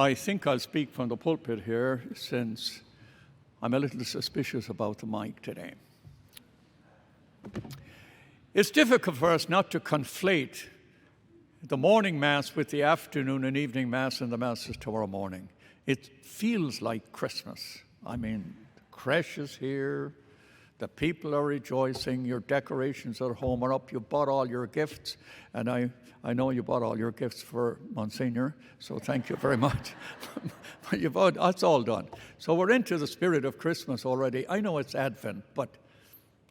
I think I'll speak from the pulpit here since I'm a little suspicious about the mic today. It's difficult for us not to conflate the morning Mass with the afternoon and evening Mass and the Masses tomorrow morning. It feels like Christmas. I mean, the creche is here, the people are rejoicing, your decorations at home are up, you bought all your gifts, and I know you bought all your gifts for Monsignor, so thank you very much. That's all done. So we're into the spirit of Christmas already. I know it's Advent, but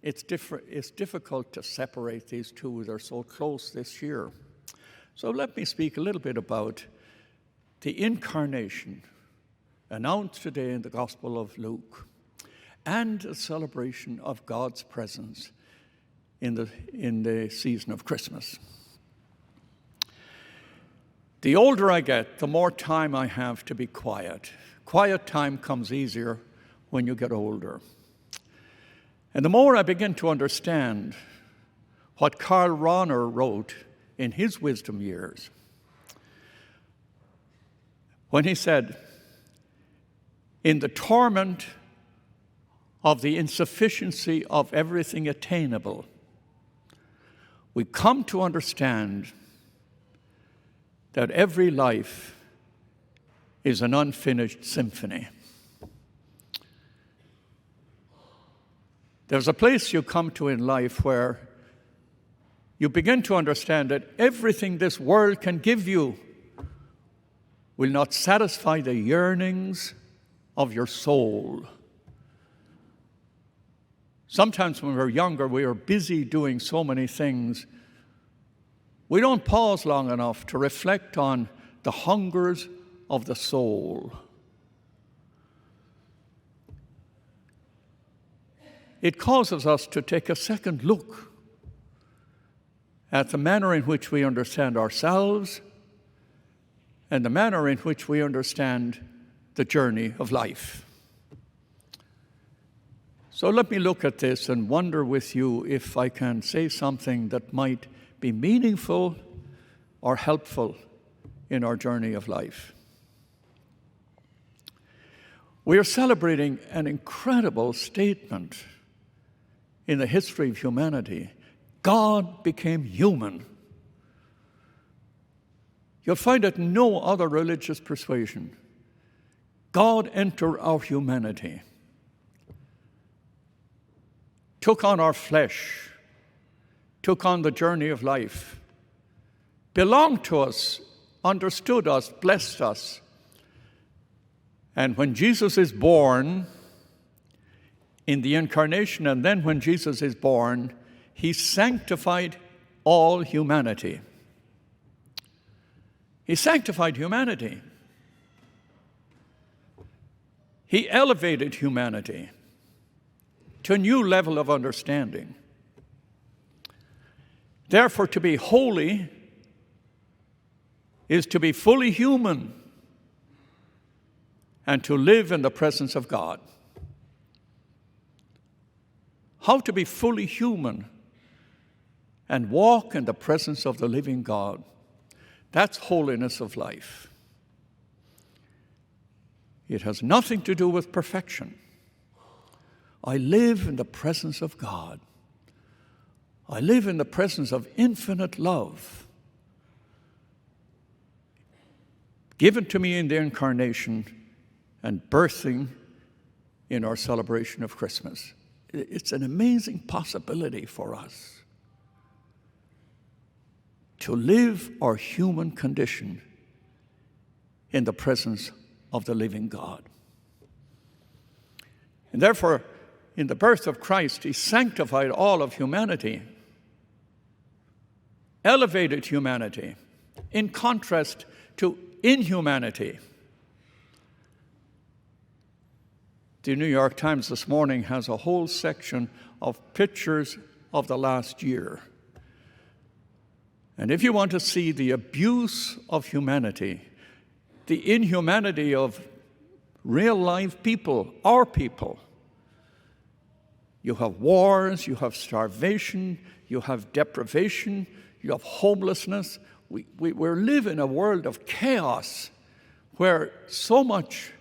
it's difficult to separate these two. They're so close this year. So let me speak a little bit about the incarnation announced today in the Gospel of Luke and a celebration of God's presence in the season of Christmas. The older I get, the more time I have to be quiet. Quiet time comes easier when you get older. And the more I begin to understand what Karl Rahner wrote in his wisdom years, when he said, "In the torment of the insufficiency of everything attainable, we come to understand that every life is an unfinished symphony." There's a place you come to in life where you begin to understand that everything this world can give you will not satisfy the yearnings of your soul. Sometimes when we're younger, we are busy doing so many things. We don't pause long enough to reflect on the hungers of the soul. It causes us to take a second look at the manner in which we understand ourselves and the manner in which we understand the journey of life. So let me look at this and wonder with you if I can say something that might be meaningful or helpful in our journey of life. We are celebrating an incredible statement in the history of humanity. God became human. You'll find it in no other religious persuasion. God entered our humanity, took on our flesh, took on the journey of life, belonged to us, understood us, blessed us. And when Jesus is born in the incarnation, and then when Jesus is born, he sanctified all humanity. He sanctified humanity. He elevated humanity to a new level of understanding. Therefore, to be holy is to be fully human and to live in the presence of God. How to be fully human and walk in the presence of the living God. That's holiness of life. It has nothing to do with perfection. I live in the presence of God. I live in the presence of infinite love, given to me in the incarnation and birthing in our celebration of Christmas. It's an amazing possibility for us to live our human condition in the presence of the living God. And therefore, in the birth of Christ, he sanctified all of humanity, elevated humanity, in contrast to inhumanity. The New York Times this morning has a whole section of pictures of the last year. And if you want to see the abuse of humanity, the inhumanity of real life people, our people, you have wars, you have starvation, you have deprivation, you have homelessness. We live in a world of chaos where so much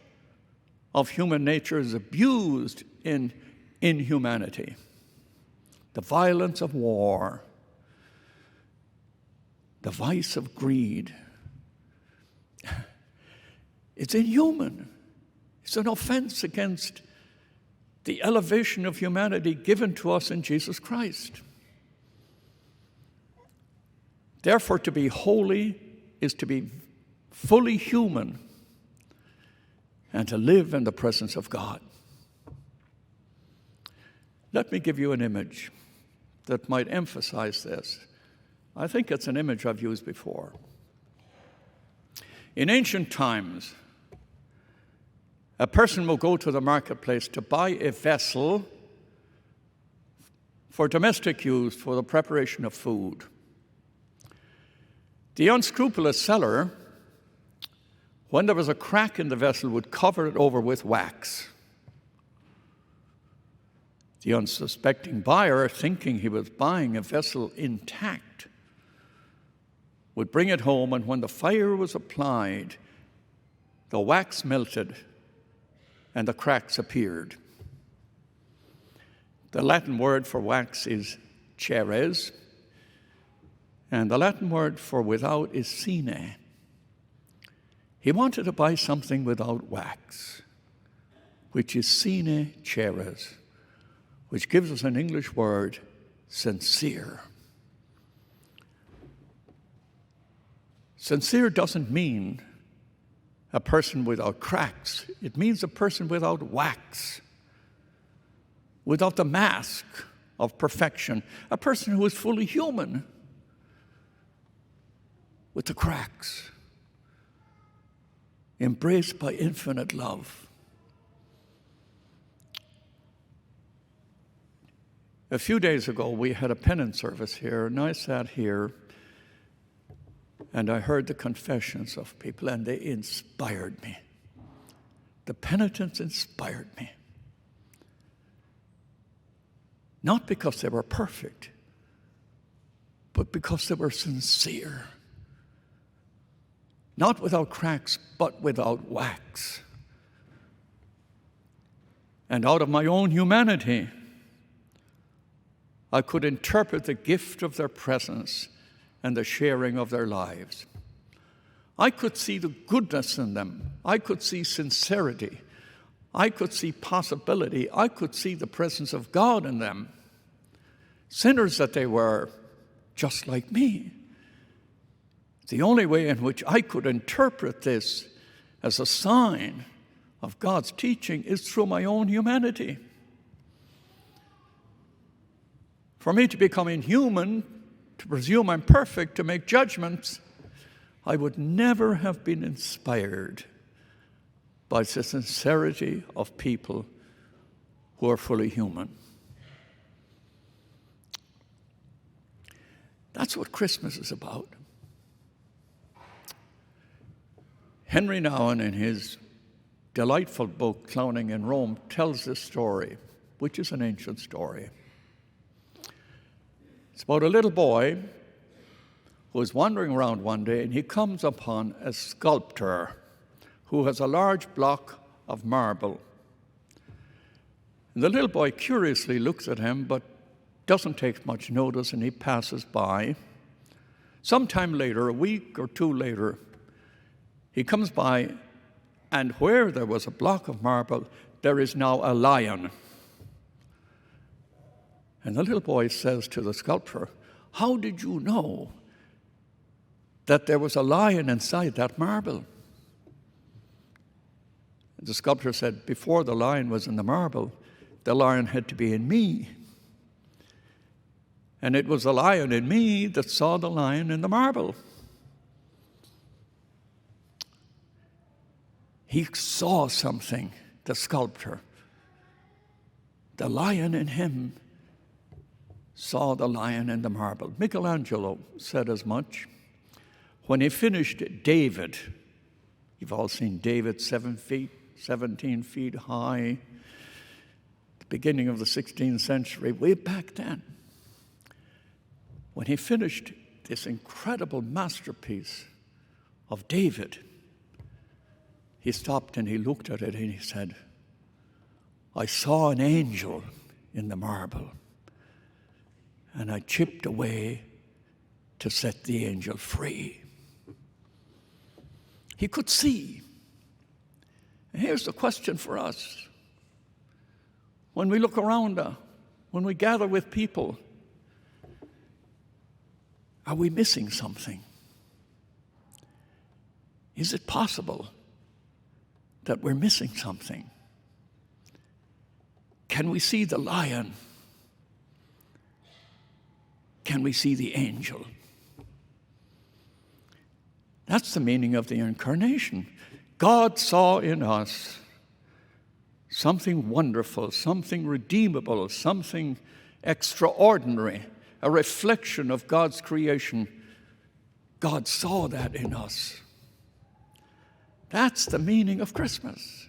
of human nature is abused in inhumanity. The violence of war, the vice of greed. It's inhuman. It's an offense against the elevation of humanity given to us in Jesus Christ. Therefore, to be holy is to be fully human and to live in the presence of God. Let me give you an image that might emphasize this. I think it's an image I've used before. In ancient times, a person will go to the marketplace to buy a vessel for domestic use for the preparation of food. The unscrupulous seller, when there was a crack in the vessel, would cover it over with wax. The unsuspecting buyer, thinking he was buying a vessel intact, would bring it home, and when the fire was applied, the wax melted and the cracks appeared. The Latin word for wax is ceres, and the Latin word for without is sine. He wanted to buy something without wax, which is sine ceres, which gives us an English word, sincere. Sincere doesn't mean a person without cracks. It means a person without wax, without the mask of perfection, a person who is fully human with the cracks, embraced by infinite love. A few days ago, we had a penance service here, and I sat here and I heard the confessions of people, and they inspired me. The penitents inspired me. Not because they were perfect, but because they were sincere. Not without cracks, but without wax. And out of my own humanity, I could interpret the gift of their presence and the sharing of their lives. I could see the goodness in them. I could see sincerity. I could see possibility. I could see the presence of God in them. Sinners that they were, just like me. The only way in which I could interpret this as a sign of God's teaching is through my own humanity. For me to become inhuman, to presume I'm perfect, to make judgments, I would never have been inspired by the sincerity of people who are fully human. That's what Christmas is about. Henry Nouwen, in his delightful book, Clowning in Rome, tells this story, which is an ancient story. It's about a little boy who is wandering around one day, and he comes upon a sculptor who has a large block of marble. And the little boy curiously looks at him, but doesn't take much notice, and he passes by. Sometime later, a week or two later, he comes by, and where there was a block of marble, there is now a lion. And the little boy says to the sculptor, "How did you know that there was a lion inside that marble?" And the sculptor said, "Before the lion was in the marble, the lion had to be in me. And it was the lion in me that saw the lion in the marble." He saw something, the sculptor. The lion in him saw the lion in the marble. Michelangelo said as much. When he finished David, you've all seen David, 17 feet high, the beginning of the 16th century, way back then. When he finished this incredible masterpiece of David, he stopped and he looked at it and he said, I saw an angel in the marble, and I chipped away to set the angel free. He could see. And here's the question for us. When we look around, when we gather with people, are we missing something? Is it possible that we're missing something? Can we see the lion? Can we see the angel? That's the meaning of the incarnation. God saw in us something wonderful, something redeemable, something extraordinary, a reflection of God's creation. God saw that in us. That's the meaning of Christmas.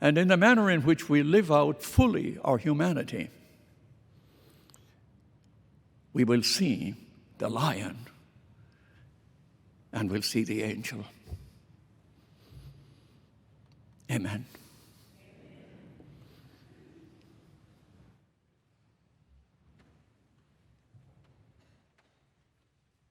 And in the manner in which we live out fully our humanity, we will see the lion and we'll see the angel. Amen.